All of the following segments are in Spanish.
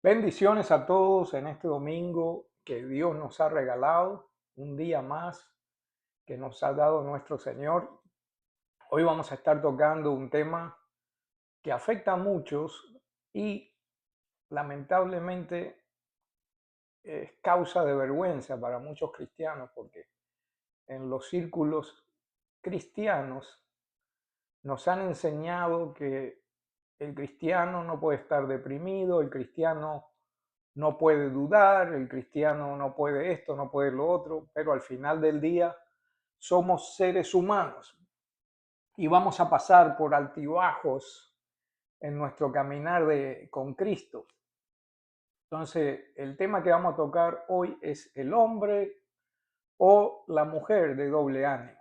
Bendiciones a todos en este domingo que Dios nos ha regalado, un día más que nos ha dado nuestro Señor. Hoy vamos a estar tocando un tema que afecta a muchos y lamentablemente es causa de vergüenza para muchos cristianos porque en los círculos cristianos nos han enseñado que el cristiano no puede estar deprimido, el cristiano no puede dudar, el cristiano no puede esto, no puede lo otro, pero al final del día somos seres humanos y vamos a pasar por altibajos en nuestro caminar con Cristo. Entonces, el tema que vamos a tocar hoy es el hombre o la mujer de doble ánimo.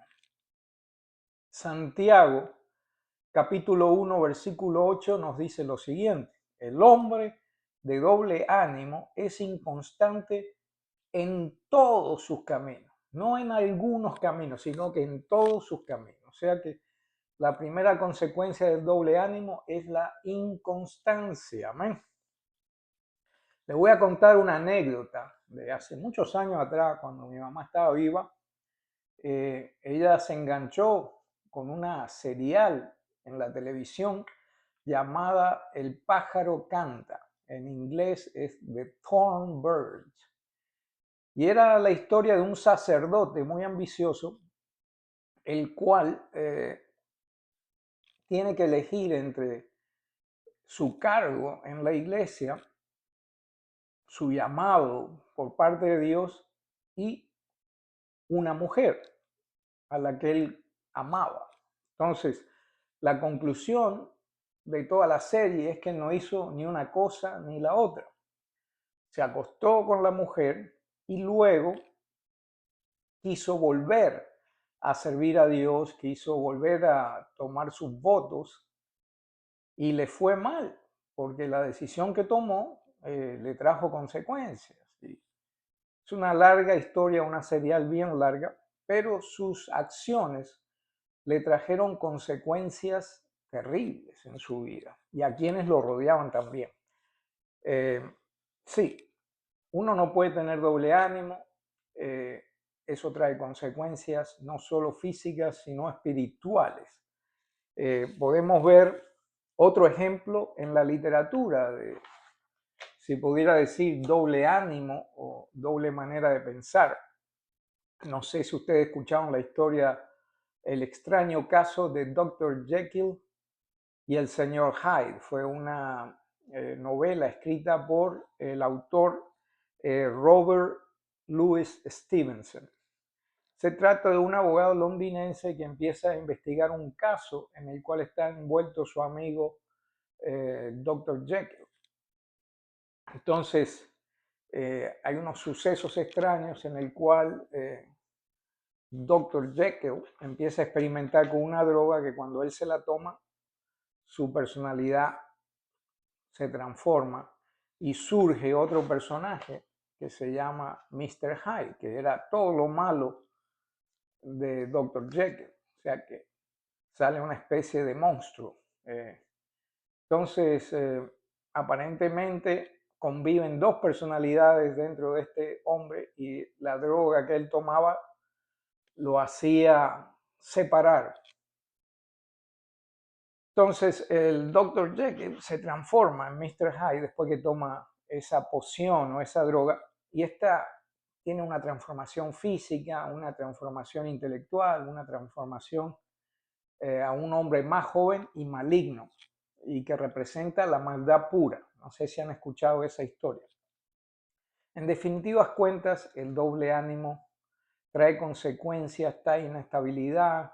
Santiago, capítulo 1, versículo 8 nos dice lo siguiente: el hombre de doble ánimo es inconstante en todos sus caminos, no en algunos caminos, sino que en todos sus caminos. O sea que la primera consecuencia del doble ánimo es la inconstancia. Amén. Les voy a contar una anécdota de hace muchos años atrás, cuando mi mamá estaba viva. Ella se enganchó con una serial en la televisión llamada El pájaro canta. En inglés es The Thorn Bird. Y era la historia de un sacerdote muy ambicioso, el cual tiene que elegir entre su cargo en la iglesia, su llamado por parte de Dios y una mujer a la que él amaba. Entonces, la conclusión de toda la serie es que no hizo ni una cosa ni la otra. Se acostó con la mujer y luego quiso volver a servir a Dios, quiso volver a tomar sus votos y le fue mal, porque la decisión que tomó le trajo consecuencias. ¿Sí? Es una larga historia, una serial bien larga, pero sus acciones le trajeron consecuencias terribles en su vida y a quienes lo rodeaban también. Eh, sí, uno no puede tener doble ánimo, eso trae consecuencias no solo físicas, sino espirituales. Podemos ver otro ejemplo en la literatura de, si pudiera decir, doble ánimo o doble manera de pensar. No sé si ustedes escucharon la historia, el extraño caso de Dr. Jekyll y el señor Hyde. Fue una novela escrita por el autor Robert Louis Stevenson. Se trata de un abogado londinense que empieza a investigar un caso en el cual está envuelto su amigo Dr. Jekyll. Entonces, hay unos sucesos extraños en el cual Dr. Jekyll empieza a experimentar con una droga que cuando él se la toma, su personalidad se transforma y surge otro personaje que se llama Mr. Hyde, que era todo lo malo de Dr. Jekyll. O sea que sale una especie de monstruo. Entonces, aparentemente conviven dos personalidades dentro de este hombre y la droga que él tomaba lo hacía separar. Entonces, el Dr. Jekyll se transforma en Mr. Hyde después que toma esa poción o esa droga y esta tiene una transformación física, una transformación intelectual, una transformación a un hombre más joven y maligno y que representa la maldad pura. No sé si han escuchado esa historia. En definitivas cuentas, el doble ánimo trae consecuencias, trae inestabilidad,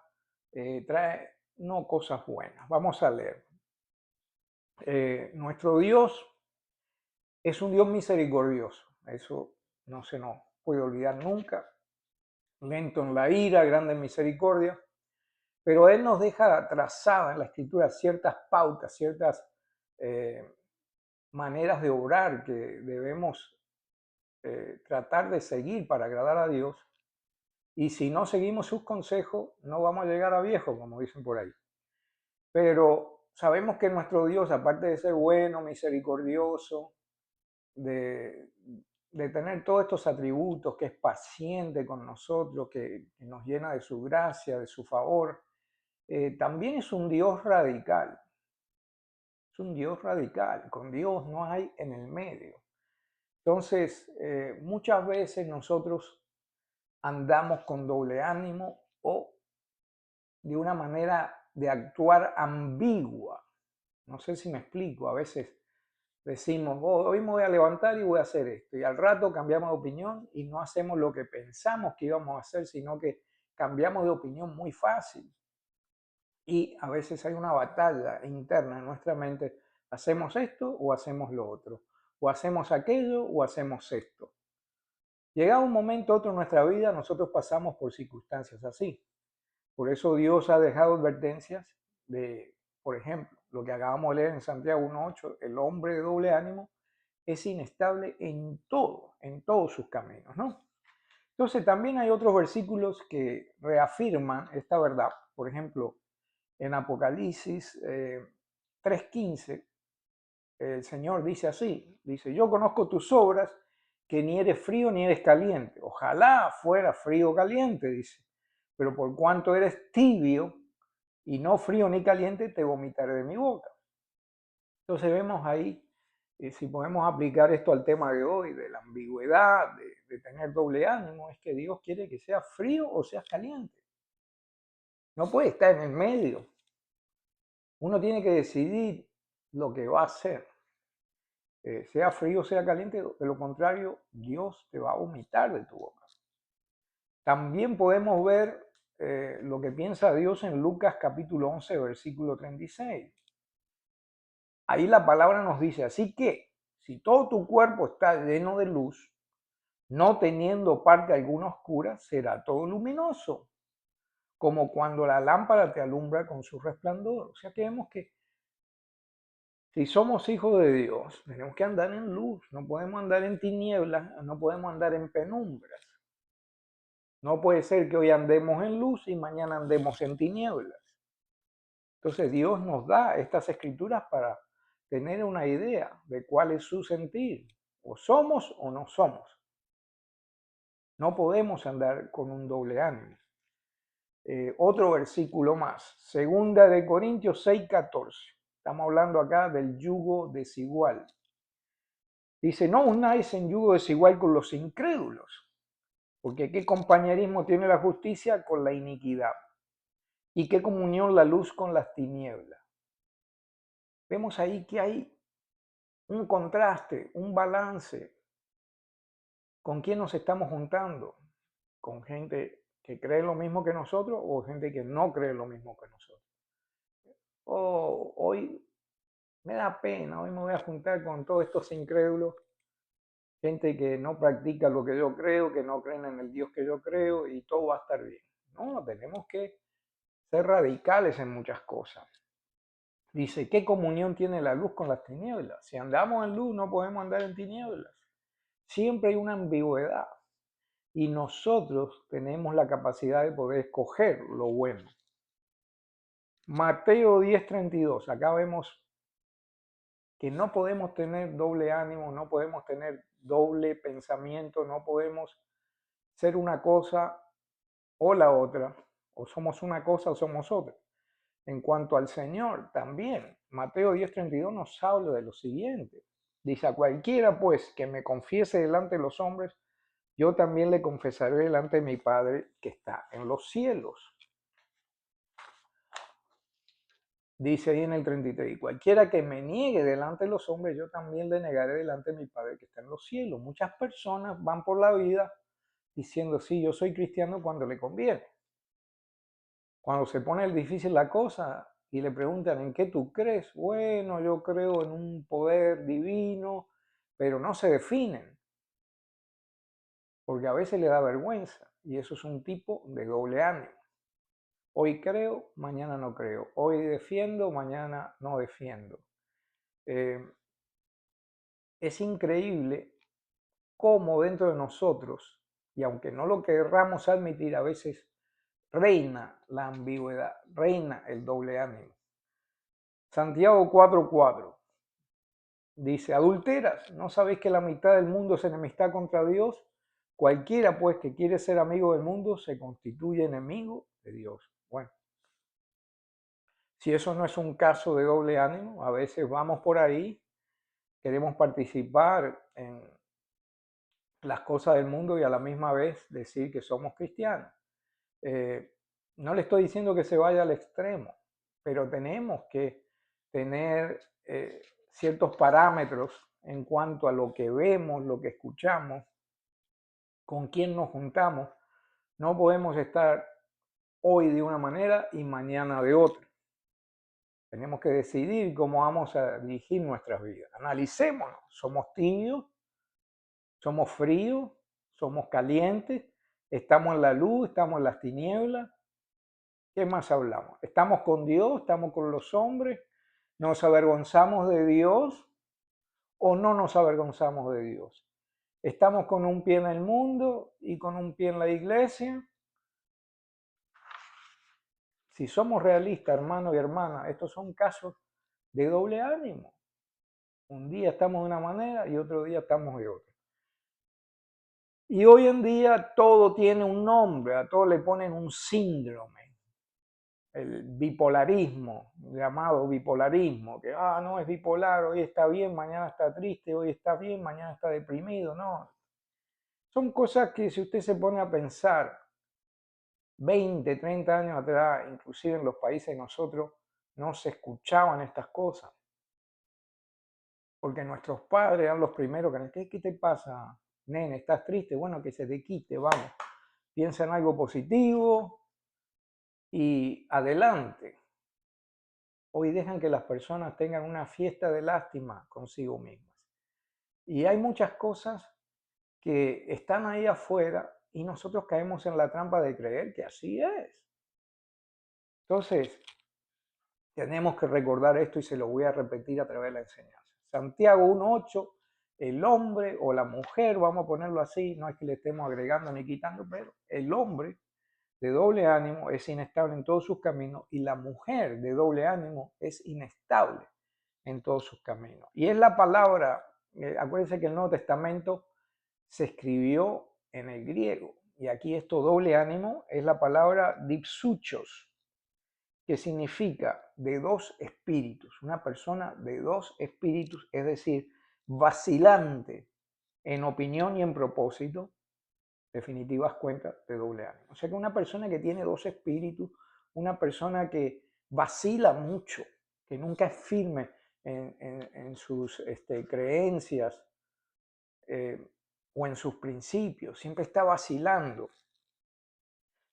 trae no cosas buenas. Vamos a leer. Nuestro Dios es un Dios misericordioso. Eso no se nos puede olvidar nunca. Lento en la ira, grande en misericordia. Pero Él nos deja trazada en la Escritura ciertas pautas, ciertas maneras de obrar que debemos tratar de seguir para agradar a Dios. Y si no seguimos sus consejos, no vamos a llegar a viejo, como dicen por ahí. Pero sabemos que nuestro Dios, aparte de ser bueno, misericordioso, de, de tener todos estos atributos, que es paciente con nosotros, que nos llena de su gracia, de su favor, también es un Dios radical. Es un Dios radical. Con Dios no hay en el medio. Entonces, muchas veces nosotros andamos con doble ánimo o de una manera de actuar ambigua. No sé si me explico. A veces decimos, oh, hoy me voy a levantar y voy a hacer esto. Y al rato cambiamos de opinión y no hacemos lo que pensamos que íbamos a hacer, sino que cambiamos de opinión muy fácil. Y a veces hay una batalla interna en nuestra mente. ¿Hacemos esto o hacemos lo otro? ¿O hacemos aquello o hacemos esto? Llegado un momento otro en nuestra vida, nosotros pasamos por circunstancias así. Por eso Dios ha dejado advertencias de, por ejemplo, lo que acabamos de leer en Santiago 1.8, el hombre de doble ánimo es inestable en todos sus caminos, ¿no? Entonces también hay otros versículos que reafirman esta verdad. Por ejemplo, en Apocalipsis 3.15, el Señor dice así, dice, yo conozco tus obras, que ni eres frío ni eres caliente. Ojalá fuera frío o caliente, dice, pero por cuanto eres tibio y no frío ni caliente, te vomitaré de mi boca. Entonces vemos ahí, si podemos aplicar esto al tema de hoy, de la ambigüedad, de tener doble ánimo, es que Dios quiere que seas frío o seas caliente. No puede estar en el medio. Uno tiene que decidir lo que va a hacer. Sea frío o sea caliente, de lo contrario, Dios te va a vomitar de tu boca. También podemos ver lo que piensa Dios en Lucas capítulo 11, versículo 36. Ahí la palabra nos dice, así que si todo tu cuerpo está lleno de luz, no teniendo parte alguna oscura, será todo luminoso, como cuando la lámpara te alumbra con su resplandor. O sea que vemos que si somos hijos de Dios, tenemos que andar en luz, no podemos andar en tinieblas, no podemos andar en penumbras. No puede ser que hoy andemos en luz y mañana andemos en tinieblas. Entonces Dios nos da estas escrituras para tener una idea de cuál es su sentir. O somos o no somos. No podemos andar con un doble ánimo. Otro versículo más, segunda de Corintios 6:14. Estamos hablando acá del yugo desigual. Dice, no unáis en yugo desigual con los incrédulos, porque ¿qué compañerismo tiene la justicia con la iniquidad? ¿Y qué comunión la luz con las tinieblas? Vemos ahí que hay un contraste, un balance. ¿Con quién nos estamos juntando? ¿Con gente que cree lo mismo que nosotros o gente que no cree lo mismo que nosotros? Hoy me da pena, hoy me voy a juntar con todos estos incrédulos, gente que no practica lo que yo creo, que no creen en el Dios que yo creo y todo va a estar bien. No, tenemos que ser radicales en muchas cosas. Dice, ¿qué comunión tiene la luz con las tinieblas? Si andamos en luz no podemos andar en tinieblas. Siempre hay una ambigüedad y nosotros tenemos la capacidad de poder escoger lo bueno. Mateo 10:32, acá vemos que no podemos tener doble ánimo, no podemos tener doble pensamiento, no podemos ser una cosa o la otra, o somos una cosa o somos otra. En cuanto al Señor, también, Mateo 10:32 nos habla de lo siguiente. Dice, a cualquiera pues que me confiese delante de los hombres, yo también le confesaré delante de mi Padre que está en los cielos. Dice ahí en el 33, cualquiera que me niegue delante de los hombres, yo también le negaré delante de mi Padre que está en los cielos. Muchas personas van por la vida diciendo, sí, yo soy cristiano cuando le conviene. Cuando se pone difícil la cosa y le preguntan, ¿en qué tú crees? Bueno, yo creo en un poder divino, pero no se definen, porque a veces le da vergüenza y eso es un tipo de doble ánimo. Hoy creo, mañana no creo. Hoy defiendo, mañana no defiendo. Es increíble cómo dentro de nosotros, y aunque no lo querramos admitir, a veces reina la ambigüedad, reina el doble ánimo. Santiago 4:4 Dice, adulteras, ¿no sabéis que la mitad del mundo es enemistad contra Dios? Cualquiera pues que quiere ser amigo del mundo se constituye enemigo de Dios. Bueno, si eso no es un caso de doble ánimo, a veces vamos por ahí, queremos participar en las cosas del mundo y a la misma vez decir que somos cristianos. No le estoy diciendo que se vaya al extremo, pero tenemos que tener ciertos parámetros en cuanto a lo que vemos, lo que escuchamos, con quién nos juntamos. No podemos estar hoy de una manera y mañana de otra. Tenemos que decidir cómo vamos a dirigir nuestras vidas. Analicémonos. ¿Somos tibios? ¿Somos fríos? ¿Somos calientes? ¿Estamos en la luz? ¿Estamos en las tinieblas? ¿Qué más hablamos? ¿Estamos con Dios? ¿Estamos con los hombres? ¿Nos avergonzamos de Dios o no nos avergonzamos de Dios? ¿Estamos con un pie en el mundo y con un pie en la iglesia? Si somos realistas, hermanos y hermanas, estos son casos de doble ánimo. Un día estamos de una manera y otro día estamos de otra. Y hoy en día todo tiene un nombre, a todo le ponen un síndrome. El bipolarismo, llamado bipolarismo, que no es bipolar, hoy está bien, mañana está triste, hoy está bien, mañana está deprimido, no. Son cosas que si usted se pone a pensar 20, 30 años atrás, inclusive en los países de nosotros, no se escuchaban estas cosas. Porque nuestros padres eran los primeros que, ¿qué te pasa, nene? ¿Estás triste? Bueno, que se te quite, vamos. Piensa en algo positivo y adelante. Hoy dejan que las personas tengan una fiesta de lástima consigo mismas. Y hay muchas cosas que están ahí afuera y nosotros caemos en la trampa de creer que así es. Entonces, tenemos que recordar esto y se lo voy a repetir a través de la enseñanza. Santiago 1:8, el hombre o la mujer, vamos a ponerlo así, no es que le estemos agregando ni quitando, pero el hombre de doble ánimo es inestable en todos sus caminos y la mujer de doble ánimo es inestable en todos sus caminos. Y es la palabra, acuérdense que el Nuevo Testamento se escribió en el griego y aquí esto doble ánimo es la palabra dipsuchos, que significa de dos espíritus, una persona de dos espíritus, es decir, vacilante en opinión y en propósito, definitivas cuentas de doble ánimo. O sea que una persona que tiene dos espíritus, una persona que vacila mucho, que nunca es firme en sus creencias o en sus principios, siempre está vacilando.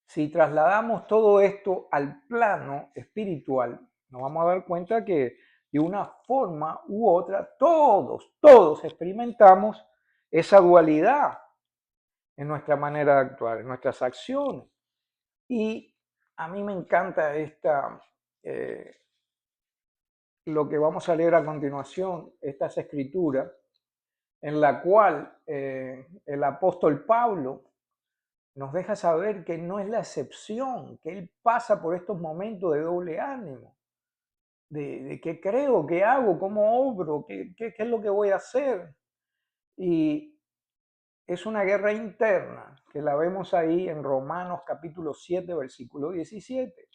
Si trasladamos todo esto al plano espiritual, nos vamos a dar cuenta que de una forma u otra, todos experimentamos esa dualidad en nuestra manera de actuar, en nuestras acciones. Y a mí me encanta lo que vamos a leer a continuación, estas escrituras, en la cual el apóstol Pablo nos deja saber que no es la excepción, que él pasa por estos momentos de doble ánimo, de qué creo, qué hago, cómo obro, qué es lo que voy a hacer. Y es una guerra interna que la vemos ahí en Romanos capítulo 7, versículo 17.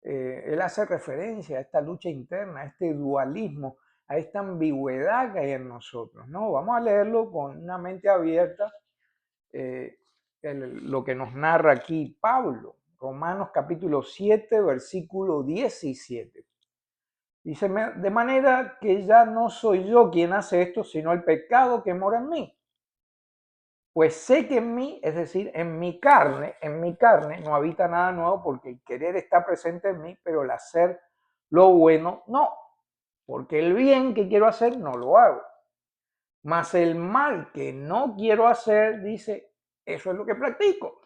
Él hace referencia a esta lucha interna, a este dualismo, a esta ambigüedad que hay en nosotros, ¿no? Vamos a leerlo con una mente abierta. Lo que nos narra aquí Pablo, Romanos capítulo 7, versículo 17. Dice, de manera que ya no soy yo quien hace esto, sino el pecado que mora en mí. Pues sé que en mí, es decir, en mi carne no habita nada nuevo porque el querer está presente en mí, pero el hacer lo bueno no, porque el bien que quiero hacer no lo hago. Mas el mal que no quiero hacer, dice, eso es lo que practico.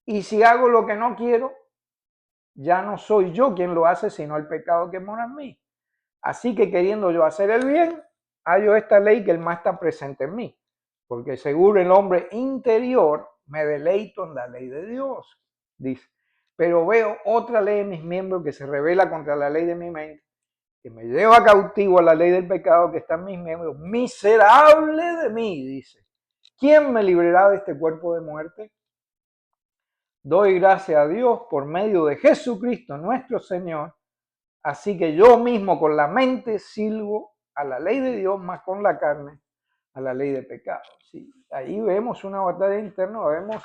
Y si hago lo que no quiero, ya no soy yo quien lo hace, sino el pecado que mora en mí. Así que queriendo yo hacer el bien, hallo esta ley que el mal está presente en mí. Porque seguro el hombre interior me deleito en la ley de Dios, dice. Pero veo otra ley en mis miembros que se revela contra la ley de mi mente que me lleva cautivo a la ley del pecado que está en mis miembros. Miserable de mí, dice. ¿Quién me librará de este cuerpo de muerte? Doy gracias a Dios por medio de Jesucristo nuestro Señor. Así que yo mismo con la mente sirvo a la ley de Dios, más con la carne a la ley de pecado. ¿Sí? Ahí vemos una batalla interna, vemos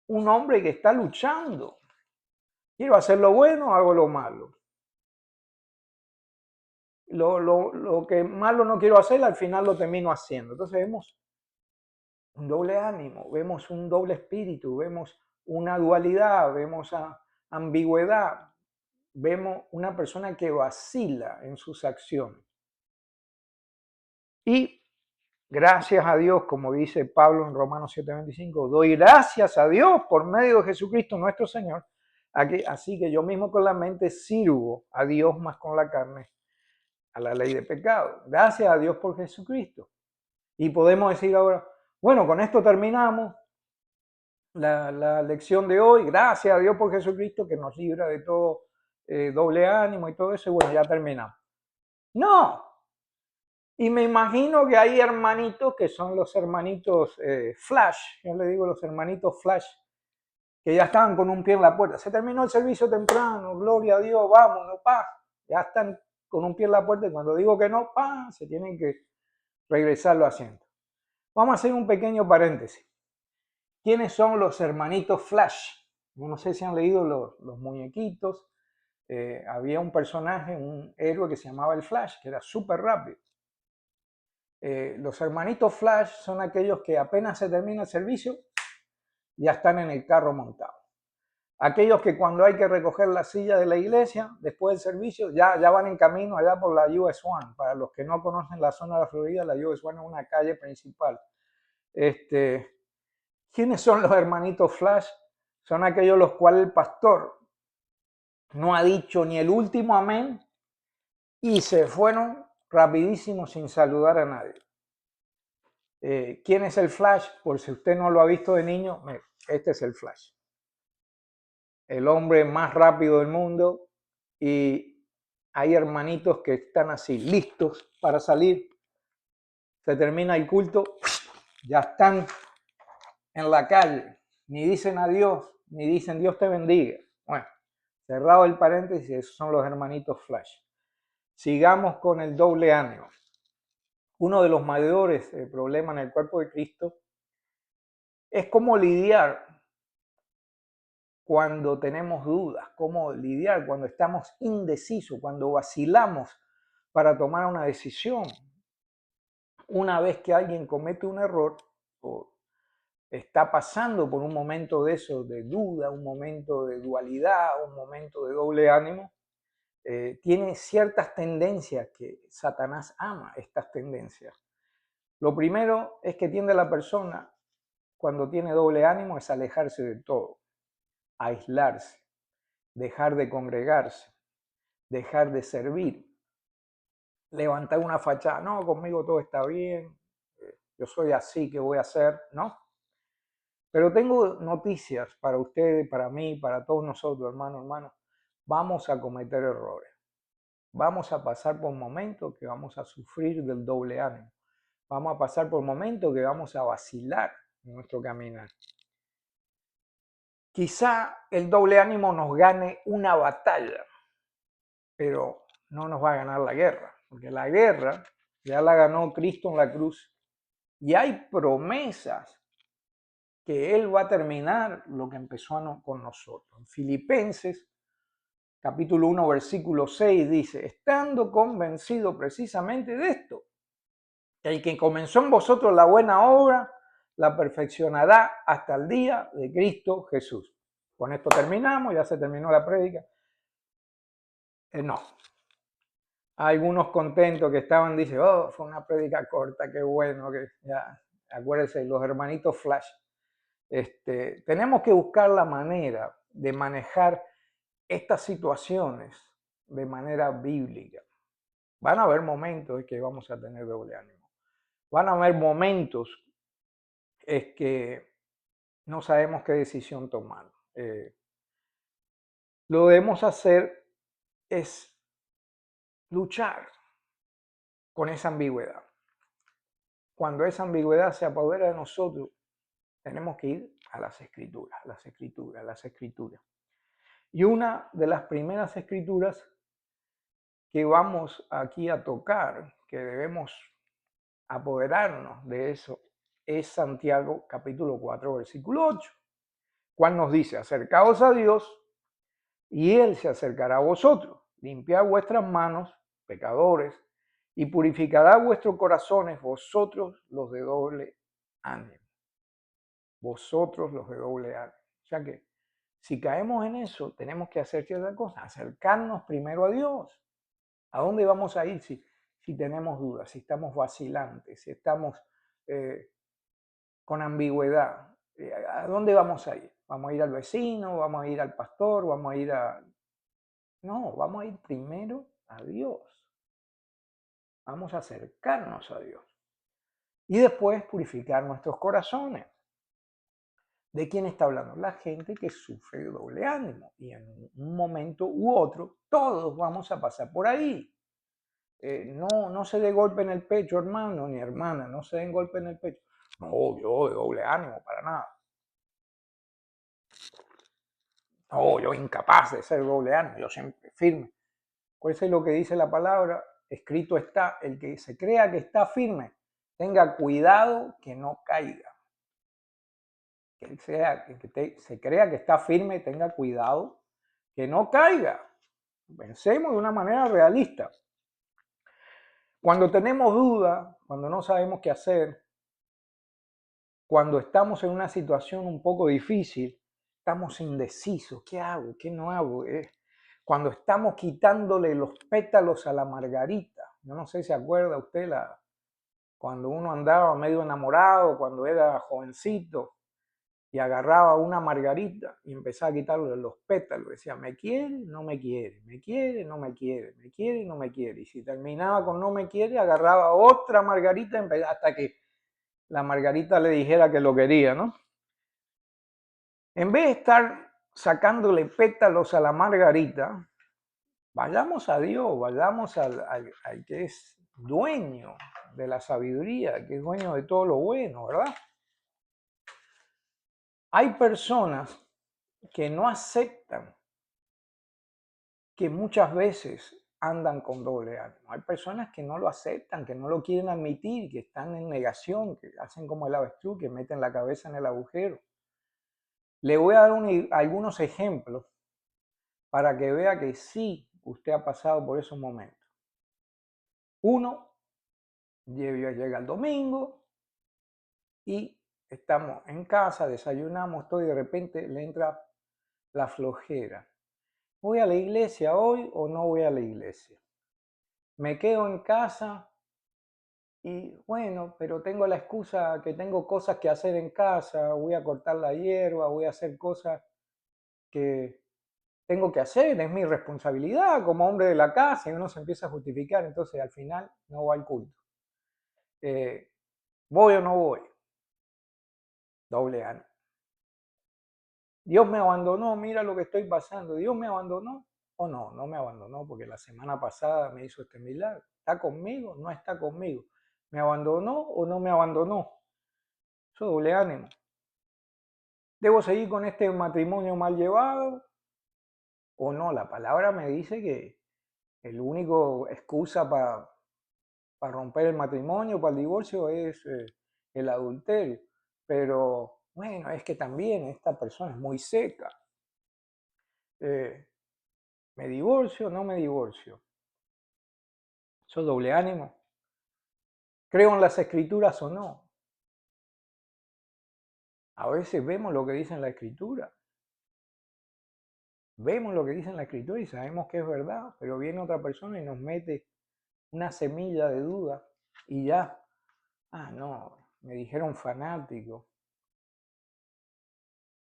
un hombre que está luchando. Quiero hacer lo bueno, hago lo malo. Lo que malo no quiero hacer, al final lo termino haciendo. Entonces vemos un doble ánimo, vemos un doble espíritu, vemos una dualidad, vemos ambigüedad, vemos una persona que vacila en sus acciones. Y gracias a Dios, como dice Pablo en Romanos 7:25, doy gracias a Dios por medio de Jesucristo nuestro Señor. Así que yo mismo con la mente sirvo a Dios más con la carne a la ley de pecado. Gracias a Dios por Jesucristo. Y podemos decir ahora, bueno, con esto terminamos la lección de hoy. Gracias a Dios por Jesucristo que nos libra de todo doble ánimo y todo eso. Y bueno, ya terminamos. No. Y me imagino que hay hermanitos que son los hermanitos Flash. Yo le digo los hermanitos Flash, que ya estaban con un pie en la puerta. Se terminó el servicio temprano, gloria a Dios, vámonos, pa. Ya están con un pie en la puerta y cuando digo que no, pa, se tienen que regresar los asientos. Vamos a hacer un pequeño paréntesis. ¿Quiénes son los hermanitos Flash? Yo no sé si han leído los muñequitos. Había un personaje, un héroe que se llamaba el Flash, que era súper rápido. Los hermanitos Flash son aquellos que apenas se termina el servicio, ya están en el carro montado. Aquellos que cuando hay que recoger la silla de la iglesia, después del servicio, ya van en camino allá por la US 1. Para los que no conocen la zona de la Florida, la US 1 es una calle principal. ¿Quiénes son los hermanitos Flash? Son aquellos los cuales el pastor no ha dicho ni el último amén y se fueron rapidísimo sin saludar a nadie. ¿Quién es el Flash? Por si usted no lo ha visto de niño, este es el Flash. El hombre más rápido del mundo y hay hermanitos que están así, listos para salir. Se termina el culto, ya están en la calle. Ni dicen adiós, ni dicen Dios te bendiga. Bueno, cerrado el paréntesis, esos son los hermanitos Flash. Sigamos con el doble ánimo. Uno de los mayores problemas en el cuerpo de Cristo es cómo lidiar cuando tenemos dudas, cómo lidiar cuando estamos indecisos, cuando vacilamos para tomar una decisión. Una vez que alguien comete un error o está pasando por un momento de eso, de duda, un momento de dualidad, un momento de doble ánimo, tiene ciertas tendencias que Satanás ama, estas tendencias. Lo primero es que tiende a la persona, cuando tiene doble ánimo, es alejarse de todo, aislarse, dejar de congregarse, dejar de servir, levantar una fachada, no, conmigo todo está bien, yo soy así, ¿qué voy a hacer? ¿No? Pero tengo noticias para ustedes, para mí, para todos nosotros, hermanos. Vamos a cometer errores. Vamos a pasar por momentos que vamos a sufrir del doble ánimo. Vamos a pasar por momentos que vamos a vacilar en nuestro caminar. Quizá el doble ánimo nos gane una batalla, pero no nos va a ganar la guerra, porque la guerra ya la ganó Cristo en la cruz y hay promesas que Él va a terminar lo que empezó con nosotros. En Filipenses, capítulo 1, versículo 6 dice, estando convencido precisamente de esto, que el que comenzó en vosotros la buena obra, la perfeccionará hasta el día de Cristo Jesús. Con esto terminamos, ya se terminó la prédica. No. Hay algunos contentos que estaban, dicen, oh, fue una prédica corta, qué bueno, que ya, acuérdense, los hermanitos Flash. Tenemos que buscar la manera de manejar estas situaciones de manera bíblica. Van a haber momentos en que vamos a tener doble ánimo. Van a haber momentos en que no sabemos qué decisión tomar. Lo que debemos hacer es luchar con esa ambigüedad. Cuando esa ambigüedad se apodera de nosotros, tenemos que ir a las escrituras, las escrituras, las escrituras. Y una de las primeras escrituras que vamos aquí a tocar, que debemos apoderarnos de eso, es Santiago capítulo 4, versículo 8, cual nos dice: acercaos a Dios y Él se acercará a vosotros. Limpiad vuestras manos, pecadores, y purificará vuestros corazones, vosotros los de doble ánimo. Vosotros los de doble ánimo. O sea que si caemos en eso, tenemos que hacer ciertas cosas, acercarnos primero a Dios. ¿A dónde vamos a ir si tenemos dudas, si estamos vacilantes, si estamos con ambigüedad? ¿A dónde vamos a ir? ¿Vamos a ir al vecino? ¿Vamos a ir al pastor? ¿Vamos a ir a...? No, vamos a ir primero a Dios. Vamos a acercarnos a Dios. Y después purificar nuestros corazones. ¿De quién está hablando? La gente que sufre de doble ánimo. Y en un momento u otro, todos vamos a pasar por ahí. No se dé golpe en el pecho, hermano ni hermana, no se den golpe en el pecho. No, yo de doble ánimo, para nada. No, yo incapaz de ser doble ánimo, yo siempre firme. Pues es lo que dice la palabra, escrito está: el que se crea que está firme, tenga cuidado que no caiga. Que se crea que está firme, tenga cuidado que no caiga. Pensemos de una manera realista. Cuando tenemos duda, cuando no sabemos qué hacer, cuando estamos en una situación un poco difícil, estamos indecisos. ¿Qué hago? ¿Qué no hago? Cuando estamos quitándole los pétalos a la margarita. Yo no sé si se acuerda usted cuando uno andaba medio enamorado, cuando era jovencito, y agarraba una margarita y empezaba a quitarle los pétalos. Decía: me quiere, no me quiere, me quiere, no me quiere, me quiere, no me quiere. Y si terminaba con no me quiere, agarraba otra margarita hasta que la margarita le dijera que lo quería, ¿no? En vez de estar sacándole pétalos a la margarita, vayamos a Dios, vayamos al que es dueño de la sabiduría, que es dueño de todo lo bueno, ¿verdad? Hay personas que no aceptan que muchas veces andan con doble ánimo. Hay personas que no lo aceptan, que no lo quieren admitir, que están en negación, que hacen como el avestruz, que meten la cabeza en el agujero. Le voy a dar algunos ejemplos para que vea que sí, usted ha pasado por esos momentos. Uno, llega el domingo y estamos en casa, desayunamos todo y de repente le entra la flojera. ¿Voy a la iglesia hoy o no voy a la iglesia? Me quedo en casa y bueno, pero tengo la excusa que tengo cosas que hacer en casa, voy a cortar la hierba, voy a hacer cosas que tengo que hacer, es mi responsabilidad como hombre de la casa, y uno se empieza a justificar, entonces al final no va al culto. ¿Voy o no voy? Doble ánimo. Dios me abandonó, mira lo que estoy pasando. ¿Dios me abandonó o no? No me abandonó porque la semana pasada me hizo este milagro. ¿Está conmigo? No está conmigo. ¿Me abandonó o no me abandonó? Eso es doble ánimo. ¿Debo seguir con este matrimonio mal llevado o no? La palabra me dice que el único excusa para romper el matrimonio, para el divorcio, es el adulterio. Pero bueno, es que también esta persona es muy seca. ¿Me divorcio o no me divorcio? ¿Eso es doble ánimo? ¿Creo en las escrituras o no? A veces vemos lo que dice en la escritura. Vemos lo que dice en la escritura y sabemos que es verdad, pero viene otra persona y nos mete una semilla de duda y ya, no, me dijeron fanático.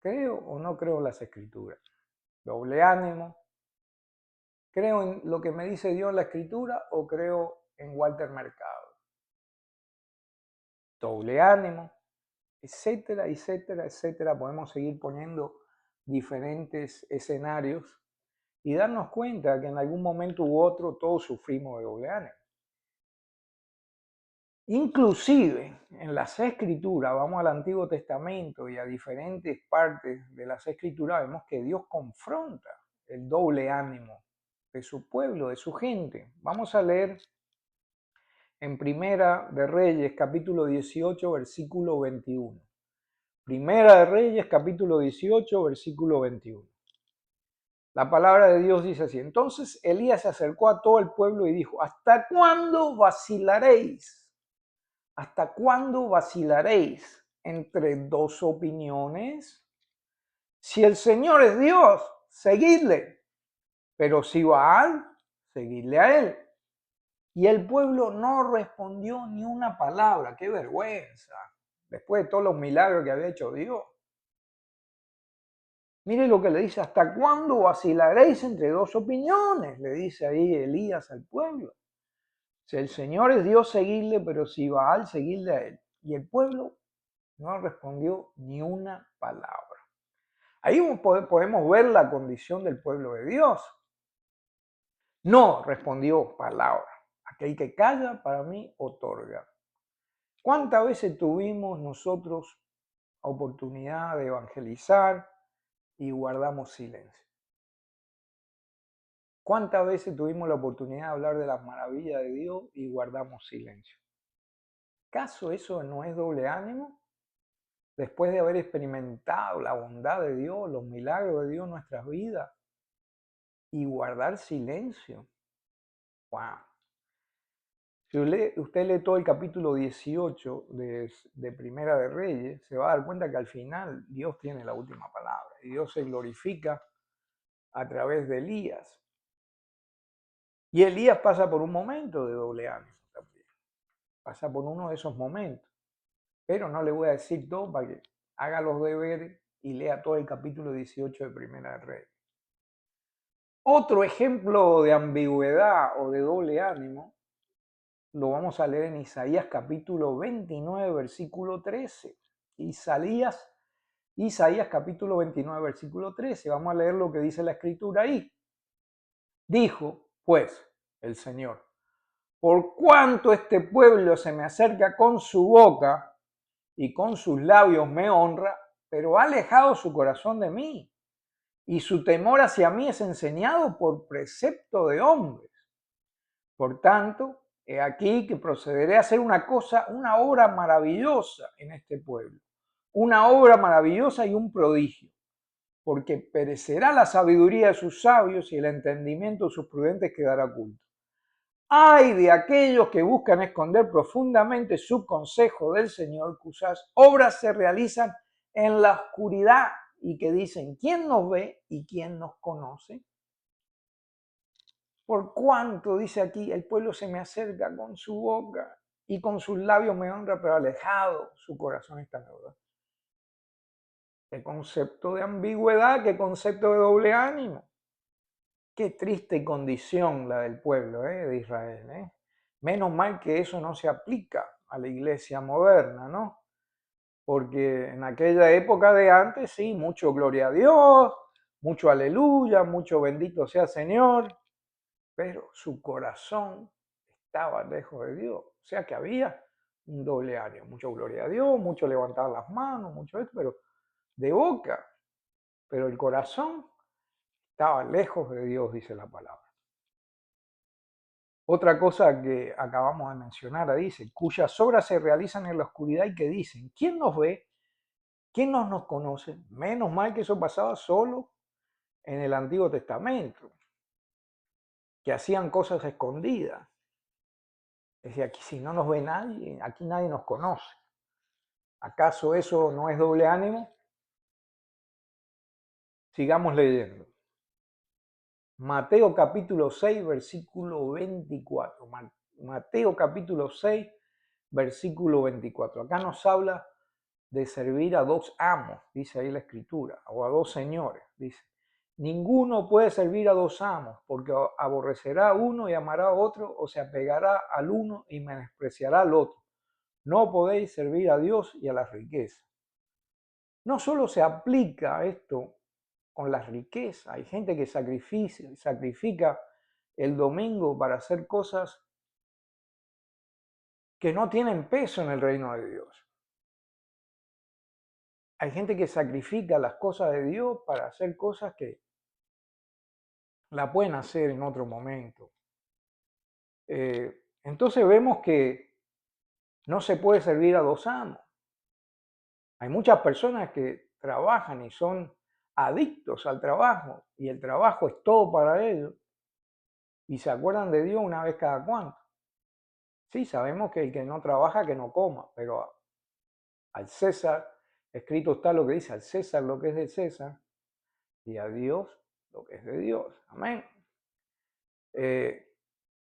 ¿Creo o no creo en las escrituras? Doble ánimo. ¿Creo en lo que me dice Dios en la escritura o creo en Walter Mercado? Doble ánimo, etcétera, etcétera, etcétera. Podemos seguir poniendo diferentes escenarios y darnos cuenta que en algún momento u otro todos sufrimos de doble ánimo. Inclusive en las Escrituras, vamos al Antiguo Testamento y a diferentes partes de las Escrituras, vemos que Dios confronta el doble ánimo de su pueblo, de su gente. Vamos a leer en Primera de Reyes, capítulo 18, versículo 21. Primera de Reyes, capítulo 18, versículo 21. La palabra de Dios dice así: entonces Elías se acercó a todo el pueblo y dijo: ¿hasta cuándo vacilaréis? ¿Hasta cuándo vacilaréis entre dos opiniones? Si el Señor es Dios, seguidle, pero si Baal, seguidle a él. Y el pueblo no respondió ni una palabra. ¡Qué vergüenza! Después de todos los milagros que había hecho Dios. Mire lo que le dice: ¿hasta cuándo vacilaréis entre dos opiniones? Le dice ahí Elías al pueblo. Si el Señor es Dios, seguidle, pero si Baal, seguidle a él. Y el pueblo no respondió ni una palabra. Ahí podemos ver la condición del pueblo de Dios. No respondió palabra. Aquel que calla, para mí, otorga. ¿Cuántas veces tuvimos nosotros oportunidad de evangelizar y guardamos silencio? ¿Cuántas veces tuvimos la oportunidad de hablar de las maravillas de Dios y guardamos silencio? ¿Acaso eso no es doble ánimo? Después de haber experimentado la bondad de Dios, los milagros de Dios en nuestras vidas, y guardar silencio. ¡Wow! Si usted lee todo el capítulo 18 de Primera de Reyes, se va a dar cuenta que al final Dios tiene la última palabra y Dios se glorifica a través de Elías. Y Elías pasa por un momento de doble ánimo también. Pasa por uno de esos momentos. Pero no le voy a decir todo para que haga los deberes y lea todo el capítulo 18 de Primera de Reyes. Otro ejemplo de ambigüedad o de doble ánimo lo vamos a leer en Isaías capítulo 29, versículo 13. Isaías capítulo 29, versículo 13. Vamos a leer lo que dice la escritura ahí. Dijo, pues, el Señor: por cuanto este pueblo se me acerca con su boca y con sus labios me honra, pero ha alejado su corazón de mí, y su temor hacia mí es enseñado por precepto de hombres. Por tanto, he aquí que procederé a hacer una obra maravillosa en este pueblo, una obra maravillosa y un prodigio, porque perecerá la sabiduría de sus sabios y el entendimiento de sus prudentes quedará oculto. Ay de aquellos que buscan esconder profundamente su consejo del Señor, cuyas obras se realizan en la oscuridad y que dicen: ¿quién nos ve y quién nos conoce? Por cuanto, dice aquí, el pueblo se me acerca con su boca y con sus labios me honra, pero alejado su corazón está lejos. Qué concepto de ambigüedad, qué concepto de doble ánimo. Qué triste condición la del pueblo de Israel. Menos mal que eso no se aplica a la iglesia moderna, ¿no? Porque en aquella época de antes, sí, mucho gloria a Dios, mucho aleluya, mucho bendito sea Señor, pero su corazón estaba lejos de Dios. O sea que había un doble ánimo, mucho gloria a Dios, mucho levantar las manos, mucho esto, pero de boca, pero el corazón estaba lejos de Dios, dice la palabra. Otra cosa que acabamos de mencionar, dice, cuyas obras se realizan en la oscuridad y que dicen: ¿quién nos ve? ¿Quién no nos conoce? Menos mal que eso pasaba solo en el Antiguo Testamento, que hacían cosas escondidas. Decía, aquí si no nos ve nadie, aquí nadie nos conoce. ¿Acaso eso no es doble ánimo? Sigamos leyendo. Mateo capítulo 6, versículo 24. Mateo capítulo 6, versículo 24. Acá nos habla de servir a dos amos, dice ahí la escritura, o a dos señores, dice. Ninguno puede servir a dos amos, porque aborrecerá a uno y amará a otro, o se apegará al uno y menospreciará al otro. No podéis servir a Dios y a la riqueza. No solo se aplica esto con las riquezas. Hay gente que sacrifica el domingo para hacer cosas que no tienen peso en el reino de Dios. Hay gente que sacrifica las cosas de Dios para hacer cosas que la pueden hacer en otro momento. Entonces vemos que no se puede servir a dos amos. Hay muchas personas que trabajan y son adictos al trabajo y el trabajo es todo para ellos y se acuerdan de Dios una vez cada cuanto. Sí, sabemos que el que no trabaja que no coma, pero al César, escrito está lo que dice, al César lo que es de César y a Dios lo que es de Dios. Amén.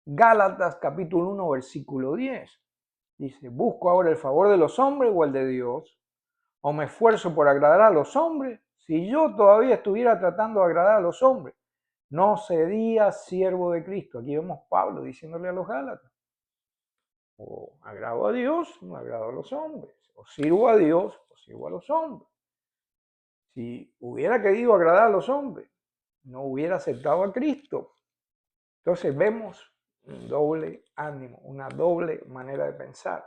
Gálatas capítulo 1 versículo 10 dice, ¿busco ahora el favor de los hombres o el de Dios? ¿O me esfuerzo por agradar a los hombres? Si yo todavía estuviera tratando de agradar a los hombres, no sería siervo de Cristo. Aquí vemos Pablo diciéndole a los Gálatas, o agrado a Dios, no agrado a los hombres, o sirvo a Dios, o sirvo a los hombres. Si hubiera querido agradar a los hombres, no hubiera aceptado a Cristo. Entonces vemos un doble ánimo, una doble manera de pensar.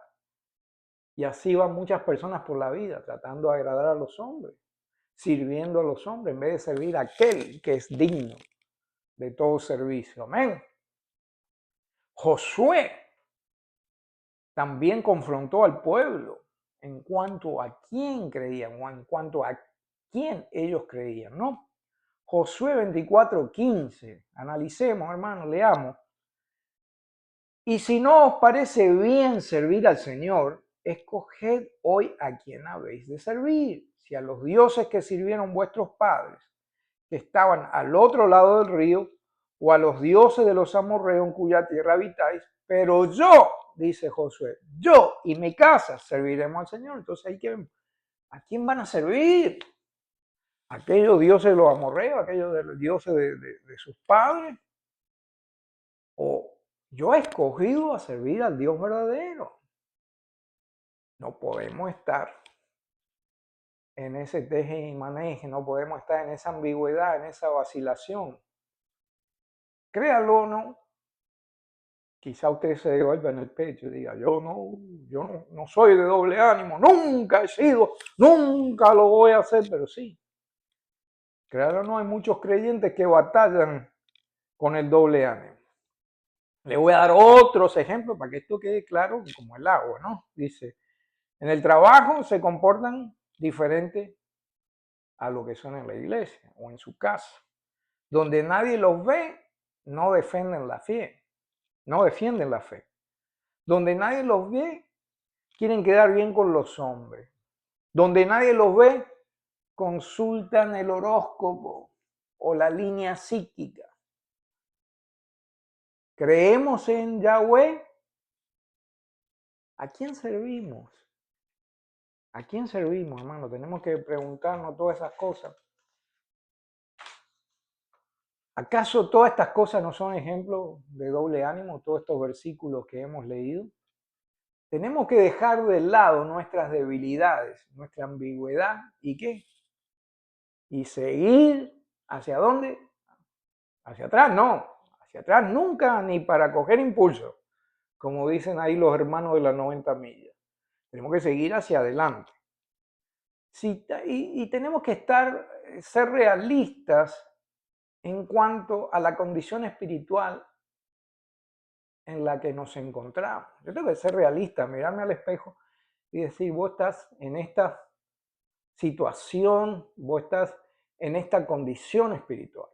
Y así van muchas personas por la vida tratando de agradar a los hombres, sirviendo a los hombres en vez de servir a aquel que es digno de todo servicio. Amén. Josué también confrontó al pueblo en cuanto a quién creían o en cuanto a quién ellos creían, ¿no? Josué 24:15. Analicemos, hermanos, leamos. Y si no os parece bien servir al Señor, escoged hoy a quién habéis de servir, si a los dioses que sirvieron vuestros padres, que estaban al otro lado del río, o a los dioses de los amorreos en cuya tierra habitáis, pero yo, dice Josué, yo y mi casa serviremos al Señor. Entonces hay que, ¿a quién van a servir? ¿Aquellos dioses de los amorreos, aquellos de los dioses de sus padres? ¿O yo he escogido a servir al Dios verdadero? No podemos estar en ese teje y maneje, no podemos estar en esa ambigüedad, en esa vacilación. Créalo o no, quizá usted se golpea en el pecho y diga, yo no soy de doble ánimo, nunca he sido, nunca lo voy a hacer, pero sí. Créalo o no, hay muchos creyentes que batallan con el doble ánimo. Le voy a dar otros ejemplos para que esto quede claro como el agua, ¿no? Dice, en el trabajo se comportan diferente a lo que son en la iglesia o en su casa. Donde nadie los ve, no defienden la fe. No defienden la fe. Donde nadie los ve, quieren quedar bien con los hombres. Donde nadie los ve, consultan el horóscopo o la línea psíquica. ¿Creemos en Yahweh? ¿A quién servimos? ¿A quién servimos, hermano? Tenemos que preguntarnos todas esas cosas. ¿Acaso todas estas cosas no son ejemplos de doble ánimo, todos estos versículos que hemos leído? Tenemos que dejar de lado nuestras debilidades, nuestra ambigüedad y qué. Y seguir hacia dónde? Hacia atrás, no. Hacia atrás nunca, ni para coger impulso, como dicen ahí los hermanos de las 90 millas. Tenemos que seguir hacia adelante. Sí, y tenemos que ser realistas en cuanto a la condición espiritual en la que nos encontramos. Yo tengo que ser realista, mirarme al espejo y decir, vos estás en esta situación, vos estás en esta condición espiritual.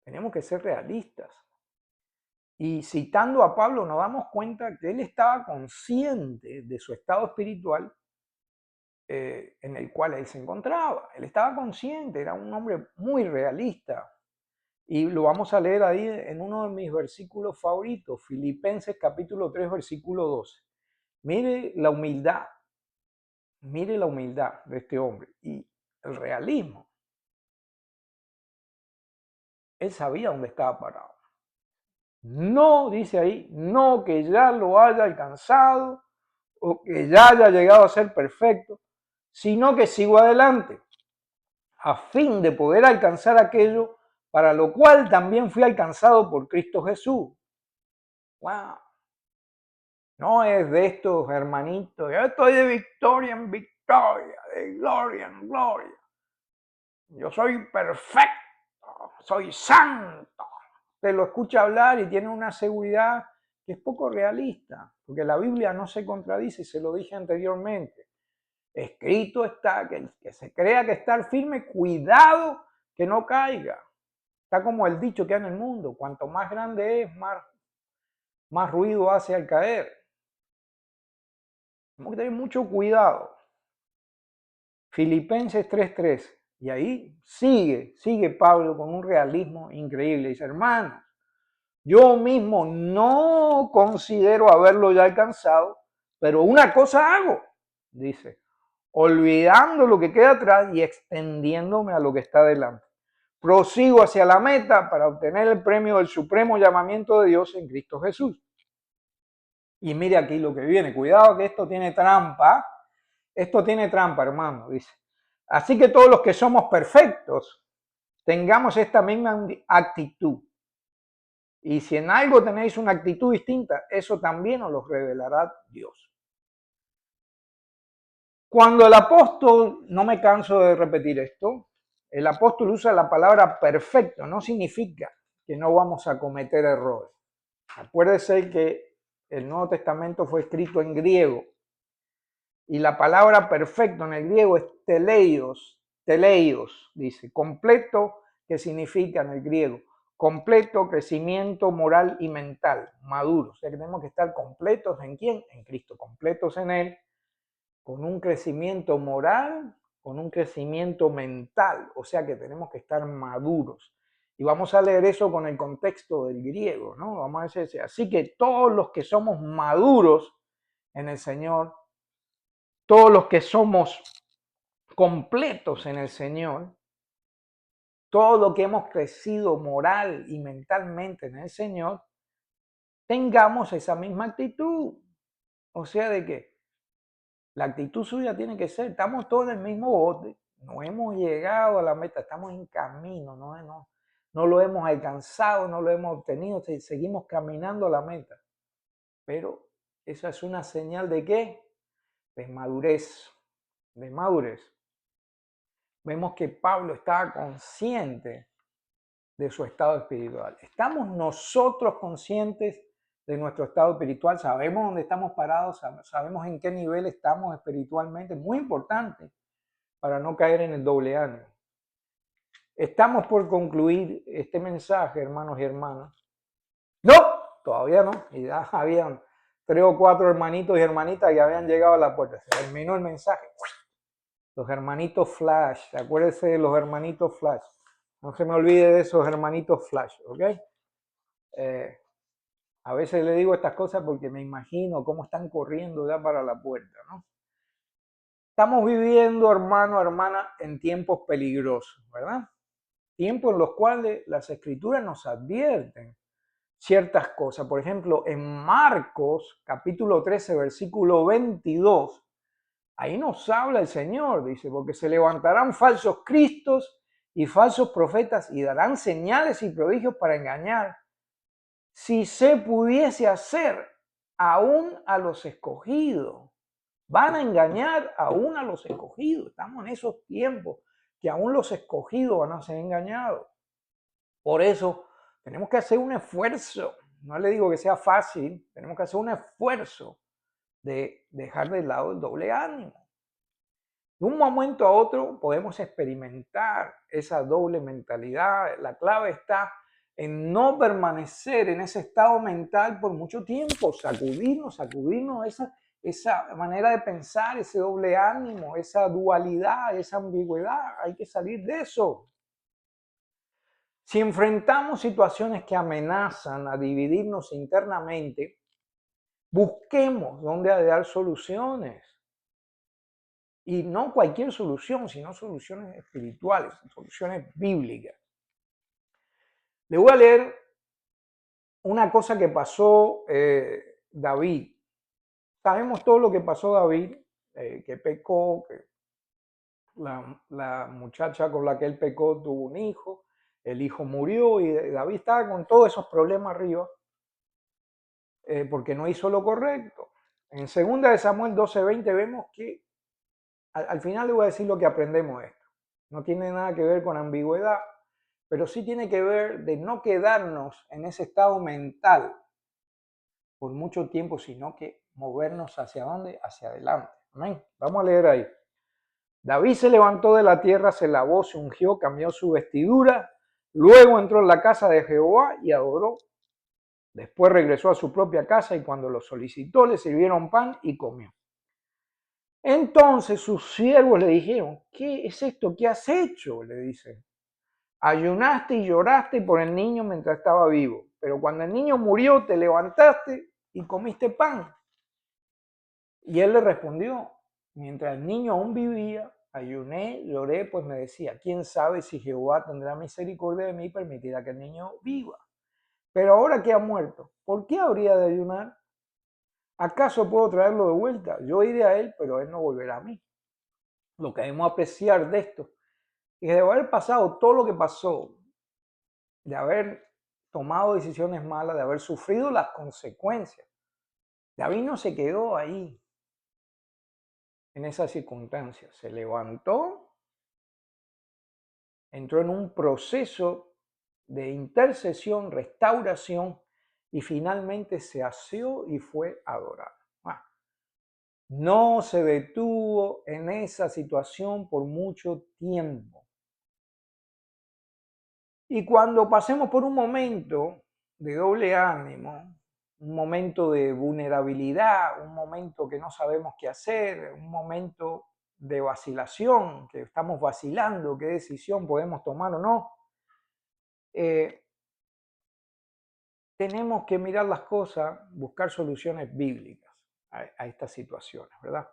Tenemos que ser realistas. Y citando a Pablo nos damos cuenta que él estaba consciente de su estado espiritual en el cual él se encontraba. Él estaba consciente, era un hombre muy realista. Y lo vamos a leer ahí en uno de mis versículos favoritos, Filipenses capítulo 3, versículo 12. Mire la humildad de este hombre y el realismo. Él sabía dónde estaba parado. No, dice ahí, no que ya lo haya alcanzado o que ya haya llegado a ser perfecto, sino que sigo adelante a fin de poder alcanzar aquello para lo cual también fui alcanzado por Cristo Jesús. ¡Wow! No es de estos hermanitos, yo estoy de victoria en victoria, de gloria en gloria. Yo soy perfecto, soy santo. Te lo escucha hablar y tiene una seguridad que es poco realista, porque la Biblia no se contradice, se lo dije anteriormente. Escrito está que el que se crea que está firme, cuidado que no caiga. Está como el dicho que hay en el mundo, cuanto más grande es, más ruido hace al caer. Tenemos que tener mucho cuidado. Filipenses 3:3. Y ahí sigue Pablo con un realismo increíble. Dice, hermanos, yo mismo no considero haberlo ya alcanzado, pero una cosa hago, dice, olvidando lo que queda atrás y extendiéndome a lo que está delante. Prosigo hacia la meta para obtener el premio del supremo llamamiento de Dios en Cristo Jesús. Y mire aquí lo que viene, cuidado que esto tiene trampa. Esto tiene trampa, hermano, dice. Así que todos los que somos perfectos, tengamos esta misma actitud. Y si en algo tenéis una actitud distinta, eso también os lo revelará Dios. Cuando el apóstol, no me canso de repetir esto, el apóstol usa la palabra perfecto, no significa que no vamos a cometer errores. Acuérdese que el Nuevo Testamento fue escrito en griego. Y la palabra perfecto en el griego es teleios, dice, completo, que significa en el griego, completo crecimiento moral y mental, maduro. O sea que tenemos que estar completos ¿en quién? En Cristo, completos en Él, con un crecimiento moral, con un crecimiento mental. O sea que tenemos que estar maduros. Y vamos a leer eso con el contexto del griego, ¿no? Vamos a decir así que todos los que somos maduros en el Señor, todos los que somos completos en el Señor, todo lo que hemos crecido moral y mentalmente en el Señor, tengamos esa misma actitud. O sea, de que la actitud suya tiene que ser, estamos todos en el mismo bote, no hemos llegado a la meta, estamos en camino, no lo hemos alcanzado, no lo hemos obtenido, seguimos caminando a la meta. Pero esa es una señal de ¿qué? De madurez, de madurez. Vemos que Pablo estaba consciente de su estado espiritual. ¿Estamos nosotros conscientes de nuestro estado espiritual? ¿Sabemos dónde estamos parados? ¿Sabemos en qué nivel estamos espiritualmente? Muy importante para no caer en el doble ánimo. Estamos por concluir este mensaje, hermanos y hermanas. No, todavía no. Y ya habían 3 o 4 hermanitos y hermanitas que habían llegado a la puerta. Se terminó el mensaje. Los hermanitos Flash, acuérdense de los hermanitos Flash. No se me olvide de esos hermanitos Flash, ¿ok? A veces le digo estas cosas porque me imagino cómo están corriendo ya para la puerta, ¿no? Estamos viviendo, hermano, hermana, en tiempos peligrosos, ¿verdad? Tiempos en los cuales las escrituras nos advierten ciertas cosas. Por ejemplo, en Marcos, capítulo 13, versículo 22, ahí nos habla el Señor, dice, porque se levantarán falsos cristos y falsos profetas y darán señales y prodigios para engañar. Si se pudiese hacer aún a los escogidos, van a engañar aún a los escogidos. Estamos en esos tiempos que aún los escogidos van a ser engañados. Por eso tenemos que hacer un esfuerzo. No le digo que sea fácil, tenemos que hacer un esfuerzo de dejar de lado el doble ánimo. De un momento a otro podemos experimentar esa doble mentalidad. La clave está en no permanecer en ese estado mental por mucho tiempo, sacudirnos esa manera de pensar, ese doble ánimo, esa dualidad, esa ambigüedad. Hay que salir de eso. Si enfrentamos situaciones que amenazan a dividirnos internamente, busquemos dónde hallar soluciones. Y no cualquier solución, sino soluciones espirituales, soluciones bíblicas. Le voy a leer una cosa que pasó David. Sabemos todo lo que pasó David, que pecó, que la muchacha con la que él pecó tuvo un hijo, el hijo murió y David estaba con todos esos problemas arriba porque no hizo lo correcto. En 2 de Samuel 12:20 vemos que al final le voy a decir lo que aprendemos de esto. No tiene nada que ver con ambigüedad, pero sí tiene que ver de no quedarnos en ese estado mental por mucho tiempo, sino que movernos hacia dónde, hacia adelante. Amén. Vamos a leer ahí. David se levantó de la tierra, se lavó, se ungió, cambió su vestidura, luego entró en la casa de Jehová y adoró. Después regresó a su propia casa y cuando lo solicitó le sirvieron pan y comió. Entonces sus siervos le dijeron, ¿qué es esto que has hecho? Le dice, ayunaste y lloraste por el niño mientras estaba vivo, pero cuando el niño murió te levantaste y comiste pan. Y él le respondió, mientras el niño aún vivía, ayuné, lloré, pues me decía, ¿quién sabe si Jehová tendrá misericordia de mí y permitirá que el niño viva? Pero ahora que ha muerto, ¿por qué habría de ayunar? ¿Acaso puedo traerlo de vuelta? Yo iré a él, pero él no volverá a mí. Lo que debemos apreciar de esto es que de haber pasado todo lo que pasó, de haber tomado decisiones malas, de haber sufrido las consecuencias, David no se quedó ahí en esas circunstancias. Se levantó, entró en un proceso de intercesión, restauración y finalmente se aseó y fue adorado. No se detuvo en esa situación por mucho tiempo. Y cuando pasemos por un momento de doble ánimo, un momento de vulnerabilidad, un momento que no sabemos qué hacer, un momento de vacilación, que estamos vacilando qué decisión podemos tomar o no, tenemos que mirar las cosas, buscar soluciones bíblicas a estas situaciones, ¿verdad?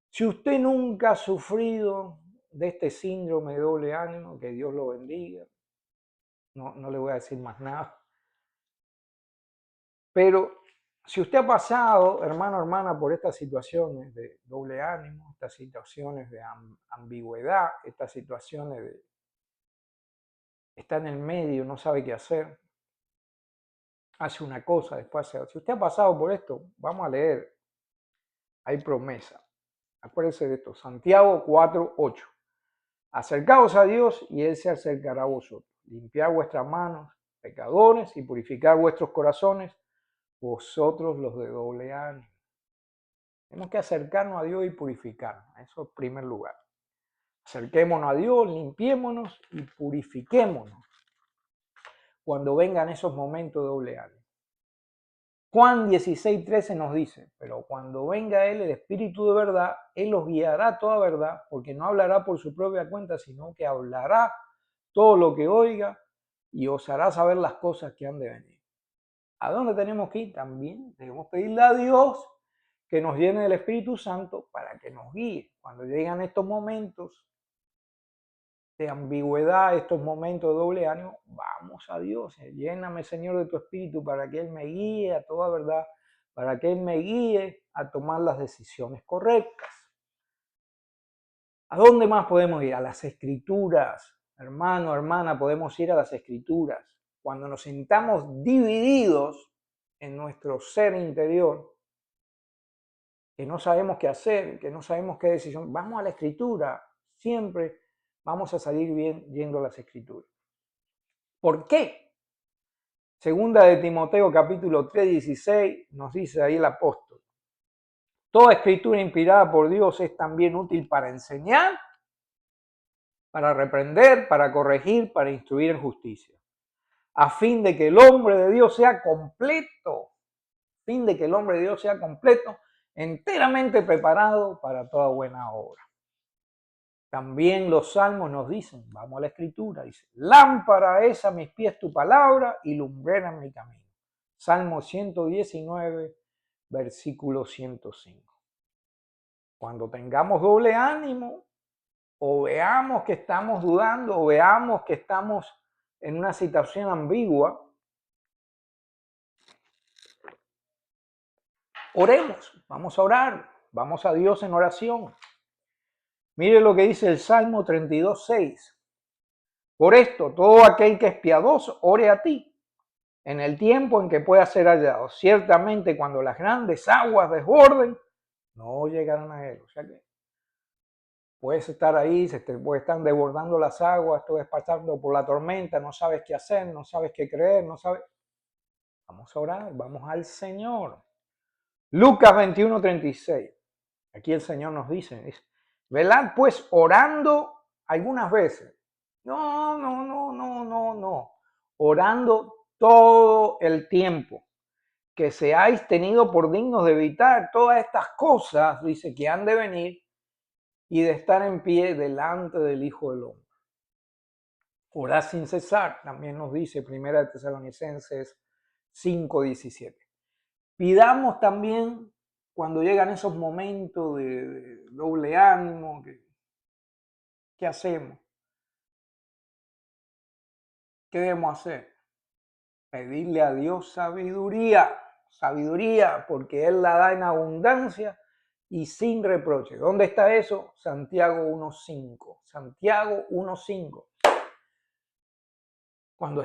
Si usted nunca ha sufrido de este síndrome de doble ánimo, que Dios lo bendiga, no le voy a decir más nada. Pero si usted ha pasado, hermano, hermana, por estas situaciones de doble ánimo, estas situaciones de ambigüedad, estas situaciones de está en el medio, no sabe qué hacer, hace una cosa, después hace otra. Si usted ha pasado por esto, vamos a leer. Hay promesa. Acuérdese de esto. Santiago 4:8. Acercaos a Dios y Él se acercará a vosotros. Limpiad vuestras manos, pecadores, y purificar vuestros corazones, vosotros los de doble ánimo. Tenemos que acercarnos a Dios y purificarnos. Eso en primer lugar. Acerquémonos a Dios, limpiémonos y purifiquémonos cuando vengan esos momentos de doble ánimo. Juan 16:13 nos dice, pero cuando venga Él, el Espíritu de verdad, Él los guiará a toda verdad, porque no hablará por su propia cuenta, sino que hablará todo lo que oiga y os hará saber las cosas que han de venir. ¿A dónde tenemos que ir? También debemos pedirle a Dios que nos llene del Espíritu Santo para que nos guíe. Cuando llegan estos momentos de ambigüedad, estos momentos de doble ánimo, vamos a Dios, lléname Señor de tu Espíritu para que Él me guíe a toda verdad, para que Él me guíe a tomar las decisiones correctas. ¿A dónde más podemos ir? A las Escrituras. Hermano, hermana, podemos ir a las Escrituras. Cuando nos sintamos divididos en nuestro ser interior, que no sabemos qué hacer, que no sabemos qué decisión, vamos a la Escritura. Siempre vamos a salir bien yendo a las Escrituras. ¿Por qué? Segunda de Timoteo capítulo 3:16 nos dice ahí el apóstol. Toda escritura inspirada por Dios es también útil para enseñar, para reprender, para corregir, para instruir en justicia, a fin de que el hombre de Dios sea completo, enteramente preparado para toda buena obra. También los salmos nos dicen, vamos a la escritura, dice, lámpara es a mis pies tu palabra y lumbrera en mi camino. Salmo 119, versículo 105. Cuando tengamos doble ánimo, o veamos que estamos dudando, o veamos que estamos en una situación ambigua, oremos, vamos a orar, vamos a Dios en oración. Mire lo que dice el Salmo 32:6. Por esto, todo aquel que es piadoso, ore a ti en el tiempo en que pueda ser hallado. Ciertamente, cuando las grandes aguas desborden, no llegarán a él. O sea que puedes estar ahí, se te puede estar desbordando las aguas, tú estás pasando por la tormenta, no sabes qué hacer, no sabes qué creer, no sabes. Vamos a orar, vamos al Señor. Lucas 21:36. Aquí el Señor nos dice, velad pues orando algunas veces. No. Orando todo el tiempo. Que seáis tenidos por dignos de evitar todas estas cosas, dice, que han de venir y de estar en pie delante del Hijo del Hombre. Orad sin cesar, también nos dice Primera de Tesalonicenses 5:17. Pidamos también cuando llegan esos momentos de doble ánimo, ¿qué hacemos? ¿Qué debemos hacer? Pedirle a Dios sabiduría, porque Él la da en abundancia y sin reproche. ¿Dónde está eso? Santiago 1:5. Santiago 1:5. Cuando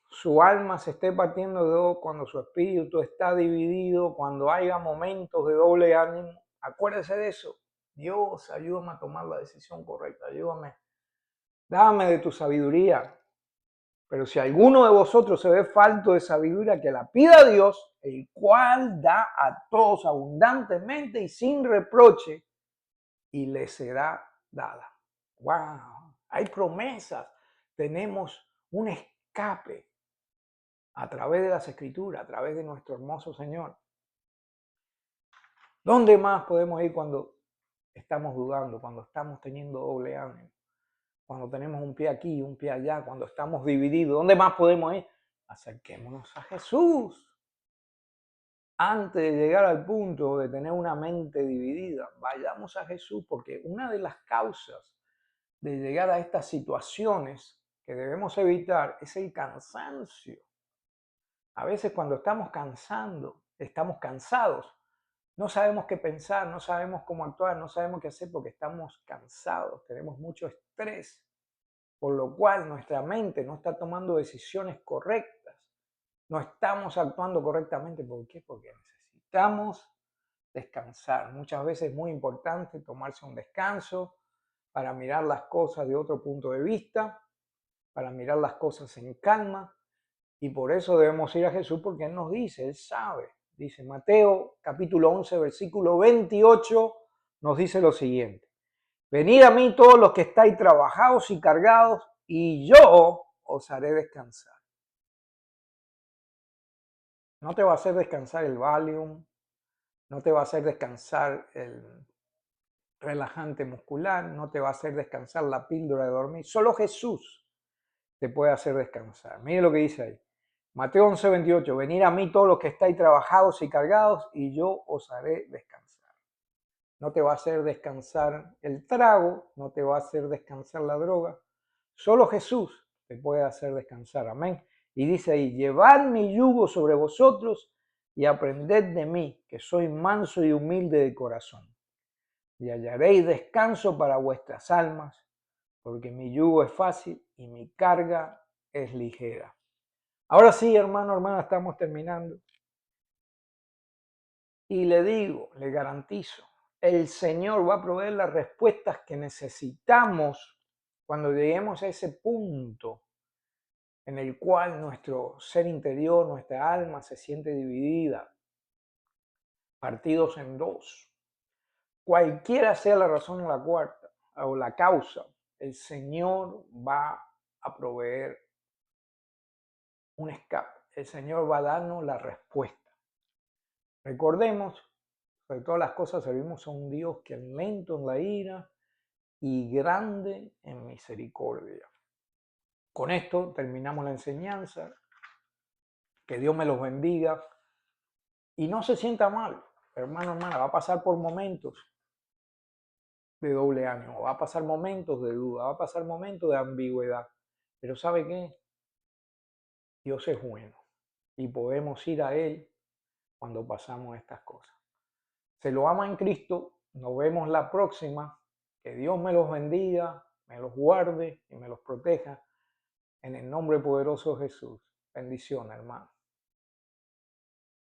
su alma se esté partiendo de dos, cuando su espíritu está dividido, cuando haya momentos de doble ánimo, acuérdese de eso. Dios, ayúdame a tomar la decisión correcta, ayúdame, dame de tu sabiduría. Pero si alguno de vosotros se ve falto de sabiduría, que la pida a Dios, el cual da a todos abundantemente y sin reproche, y le será dada. ¡Wow! Hay promesas. Tenemos un escape a través de las Escrituras, a través de nuestro hermoso Señor. ¿Dónde más podemos ir cuando estamos dudando, cuando estamos teniendo doble ánimo? Cuando tenemos un pie aquí y un pie allá, cuando estamos divididos, ¿dónde más podemos ir? Acerquémonos a Jesús. Antes de llegar al punto de tener una mente dividida, vayamos a Jesús, porque una de las causas de llegar a estas situaciones que debemos evitar es el cansancio. A veces cuando estamos cansados, no sabemos qué pensar, no sabemos cómo actuar, no sabemos qué hacer porque estamos cansados, tenemos mucho estrés, por lo cual nuestra mente no está tomando decisiones correctas, no estamos actuando correctamente. ¿Por qué? Porque necesitamos descansar. Muchas veces es muy importante tomarse un descanso para mirar las cosas de otro punto de vista, para mirar las cosas en calma, y por eso debemos ir a Jesús, porque Él nos dice, Él sabe. Dice Mateo capítulo 11, versículo 28, nos dice lo siguiente: venid a mí todos los que estáis trabajados y cargados, y yo os haré descansar. No te va a hacer descansar el Valium, no te va a hacer descansar el relajante muscular, no te va a hacer descansar la píldora de dormir. Solo Jesús te puede hacer descansar. Mire lo que dice ahí. Mateo 11:28. Venid a mí todos los que estáis trabajados y cargados, y yo os haré descansar. No te va a hacer descansar el trago, no te va a hacer descansar la droga. Solo Jesús te puede hacer descansar. Amén. Y dice ahí, llevad mi yugo sobre vosotros y aprended de mí, que soy manso y humilde de corazón. Y hallaréis descanso para vuestras almas, porque mi yugo es fácil y mi carga es ligera. Ahora sí, hermano, hermana, estamos terminando. Y le digo, le garantizo, el Señor va a proveer las respuestas que necesitamos cuando lleguemos a ese punto en el cual nuestro ser interior, nuestra alma se siente dividida, partidos en dos. Cualquiera sea la razón o la cuarta o la causa, el Señor va a proveer un escape. El Señor va a darnos la respuesta. Recordemos, sobre todas las cosas, servimos a un Dios que es lento en la ira y grande en misericordia. Con esto terminamos la enseñanza. Que Dios me los bendiga. Y no se sienta mal, hermano, hermana, va a pasar por momentos de doble ánimo, va a pasar momentos de duda, va a pasar momentos de ambigüedad. Pero ¿sabe qué? Dios es bueno y podemos ir a Él cuando pasamos estas cosas. Se lo ama en Cristo. Nos vemos la próxima. Que Dios me los bendiga, me los guarde y me los proteja. En el nombre poderoso de Jesús. Bendiciones, hermano.